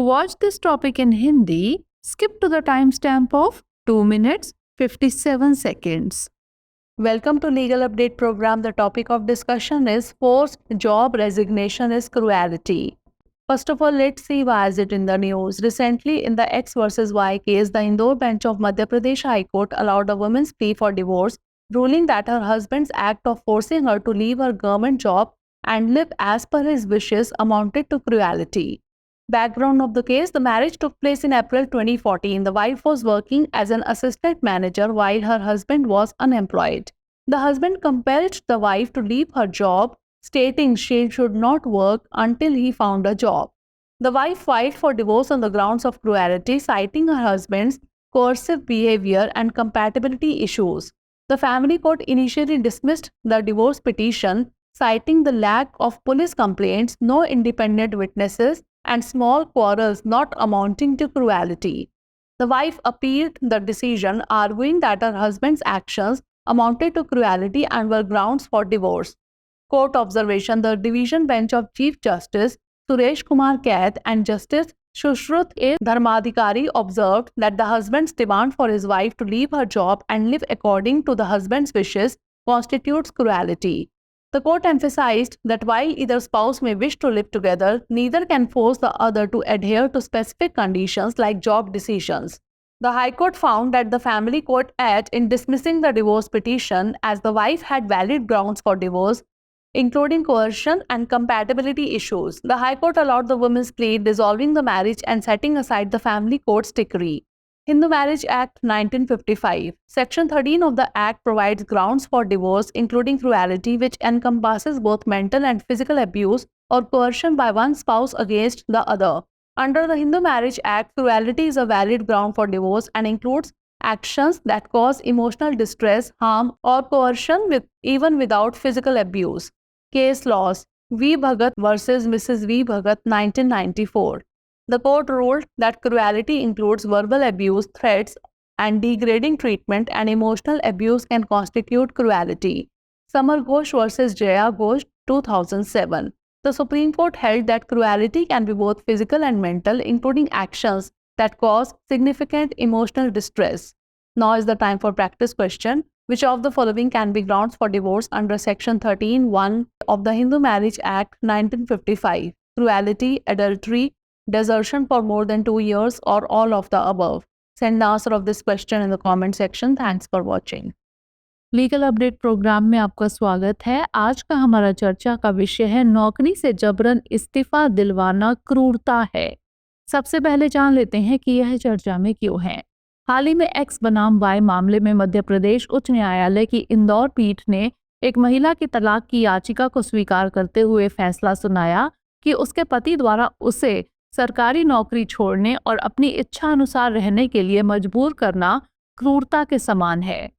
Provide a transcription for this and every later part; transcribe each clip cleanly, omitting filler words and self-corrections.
watch this topic in Hindi, skip to the timestamp of 2 minutes 57 seconds. Welcome to Legal Update program. The topic of discussion is forced job resignation is cruelty. First of all, let's see why is it in the news. Recently, in the X versus Y case, the Indore bench of Madhya Pradesh High Court allowed a woman's plea for divorce, ruling that her husband's act of forcing her to leave her government job and live as per his wishes amounted to cruelty. Background of the case: the marriage took place in April 2014. The wife was working as an assistant manager while her husband was unemployed. The husband compelled the wife to leave her job, stating she should not work until he found a job. The wife filed for divorce on the grounds of cruelty, citing her husband's coercive behavior and compatibility issues. The family court initially dismissed the divorce petition, citing the lack of police complaints, no independent witnesses, and small quarrels not amounting to cruelty. The wife appealed the decision, arguing that her husband's actions amounted to cruelty and were grounds for divorce. Court observation: the division bench of Chief Justice Suresh Kumar Kaid and Justice Sushruth A. Dharmadhikari observed that the husband's demand for his wife to leave her job and live according to the husband's wishes constitutes cruelty. The court emphasized that while either spouse may wish to live together, neither can force the other to adhere to specific conditions like job decisions. The High Court found that the family court erred in dismissing the divorce petition as the wife had valid grounds for divorce, including coercion and compatibility issues. The High Court allowed the woman's plea, dissolving the marriage and setting aside the family court's decree. Hindu Marriage Act 1955. Section 13 of the Act provides grounds for divorce, including cruelty, which encompasses both mental and physical abuse or coercion by one spouse against the other. Under the Hindu Marriage Act, cruelty is a valid ground for divorce and includes actions that cause emotional distress, harm, or coercion even without physical abuse. Case laws: V. Bhagat versus Mrs. V. Bhagat, 1994. The court ruled that cruelty includes verbal abuse, threats, and degrading treatment, and emotional abuse can constitute cruelty. Samar Ghosh versus Jaya Ghosh, 2007. The Supreme Court held that cruelty can be both physical and mental, including actions that cause significant emotional distress. Now is the time for practice question. Which of the following can be grounds for divorce under Section 13(1) of the Hindu Marriage Act 1955? Cruelty, adultery, desertion for more than 2 years, or all of the above? Send the answer of this question in the comment section. Thanks for watching. Legal update program में आपका स्वागत है। आज का हमारा चर्चा का विषय है नौकरी से जबरन इस्तीफा दिलवाना क्रूरता है। सबसे पहले जान लेते हैं कि यह चर्चा में क्यों है। हाल ही में एक्स बनाम वाई मामले में मध्य प्रदेश उच्च न्यायालय की इंदौर पीठ ने एक महिला की तलाक की याचिका को स्वीकार करते हुए फैसला सुनाया कि उसके पति द्वारा उसे सरकारी नौकरी छोड़ने और अपनी इच्छा अनुसार रहने के लिए मजबूर करना क्रूरता के समान है।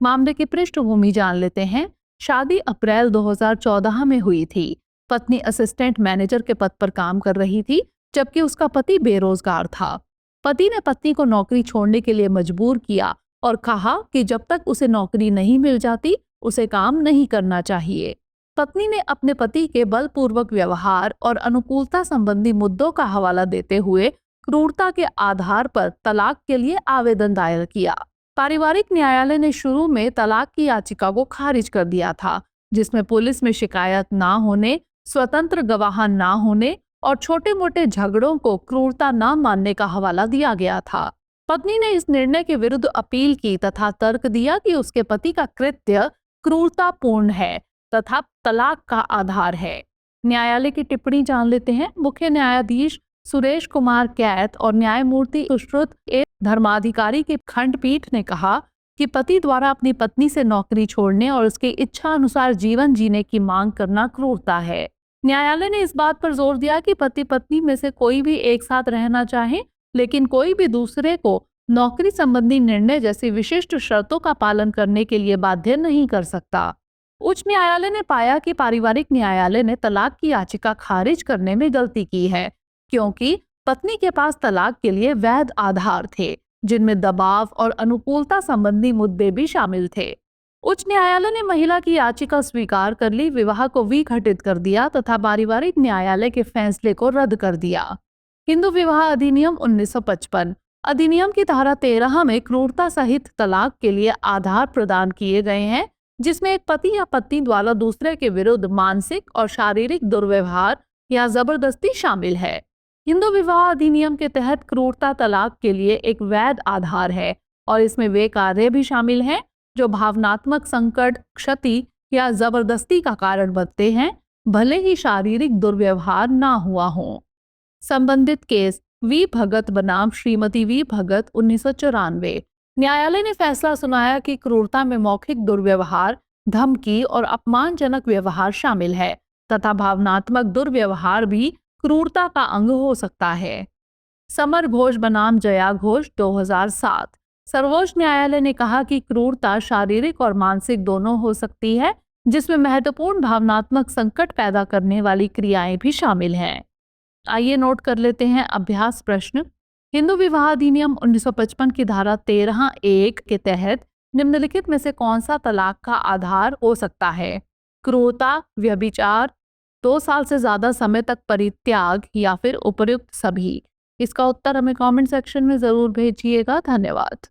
मामले की पृष्ठभूमि जान लेते हैं। शादी अप्रैल 2014 में हुई थी। पत्नी असिस्टेंट मैनेजर के पद पर काम कर रही थी, जबकि उसका पति बेरोजगार था। पति ने पत्नी को नौकरी छोड़ने के लिए मजबूर किया और कहा कि जब तक उसे नौकरी नहीं मिल जाती उसे काम नहीं करना चाहिए। पत्नी ने अपने पति के बलपूर्वक व्यवहार और अनुकूलता संबंधी मुद्दों का हवाला देते हुए क्रूरता के आधार पर तलाक के लिए आवेदन दायर किया। पारिवारिक न्यायालय ने शुरू में तलाक की याचिका को खारिज कर दिया था, जिसमें पुलिस में शिकायत ना होने, स्वतंत्र गवाह ना होने और छोटे मोटे झगड़ों को क्रूरता न मानने का हवाला दिया गया था। पत्नी ने इस निर्णय के विरुद्ध अपील की तथा तर्क दिया कि उसके पति का कृत्य क्रूरतापूर्ण है तथा तलाक का आधार है। न्यायालय की टिप्पणी जान लेते हैं। मुख्य न्यायाधीश सुरेश कुमार कैत और न्यायमूर्ति सुश्रुत ए. धर्माधिकारी की खंडपीठ ने कहा कि पति द्वारा अपनी पत्नी से नौकरी छोड़ने और उसकी इच्छा अनुसार जीवन जीने की मांग करना क्रूरता है। न्यायालय ने इस बात पर जोर दिया कि पति पत्नी में से कोई भी एक साथ रहना चाहे, लेकिन कोई भी दूसरे को नौकरी संबंधी निर्णय जैसी विशिष्ट शर्तों का पालन करने के लिए बाध्य नहीं कर सकता। उच्च न्यायालय ने पाया कि पारिवारिक न्यायालय ने तलाक की याचिका खारिज करने में गलती की है, क्योंकि पत्नी के पास तलाक के लिए वैध आधार थे, जिनमें दबाव और अनुकूलता संबंधी मुद्दे भी शामिल थे। उच्च न्यायालय ने महिला की याचिका स्वीकार कर ली, विवाह को विघटित कर दिया तथा पारिवारिक न्यायालय के फैसले को रद्द कर दिया। हिंदू विवाह अधिनियम 1955। अधिनियम की धारा 13 में क्रूरता सहित तलाक के लिए आधार प्रदान किए गए हैं, जिसमें एक पति या पत्नी द्वारा दूसरे के विरुद्ध मानसिक और शारीरिक दुर्व्यवहार या जबरदस्ती शामिल है। हिंदू विवाह अधिनियम के तहत क्रूरता तलाक के लिए एक वैध आधार है और इसमें वे कार्य भी शामिल हैं जो भावनात्मक संकट, क्षति या जबरदस्ती का कारण बनते हैं, भले ही शारीरिक दुर्व्यवहार ना हुआ हो। संबंधित केस वी भगत बनाम श्रीमती वी भगत 1994। न्यायालय ने फैसला सुनाया कि क्रूरता में मौखिक दुर्व्यवहार, धमकी और अपमानजनक व्यवहार शामिल है तथा भावनात्मक दुर्व्यवहार भी क्रूरता का अंग हो सकता है। समर घोष बनाम जया घोष 2007। सर्वोच्च न्यायालय ने कहा कि क्रूरता शारीरिक और मानसिक दोनों हो सकती है, जिसमें महत्वपूर्ण भावनात्मक संकट पैदा करने वाली क्रियाएं भी शामिल हैं। आइए नोट कर लेते हैं अभ्यास प्रश्न। हिंदू विवाह अधिनियम 1955 की धारा 13(1) के तहत निम्नलिखित में से कौन सा तलाक का आधार हो सकता है? क्रूरता, व्यभिचार, 2 साल से ज्यादा समय तक परित्याग या फिर उपर्युक्त सभी। इसका उत्तर हमें कमेंट सेक्शन में जरूर भेजिएगा। धन्यवाद।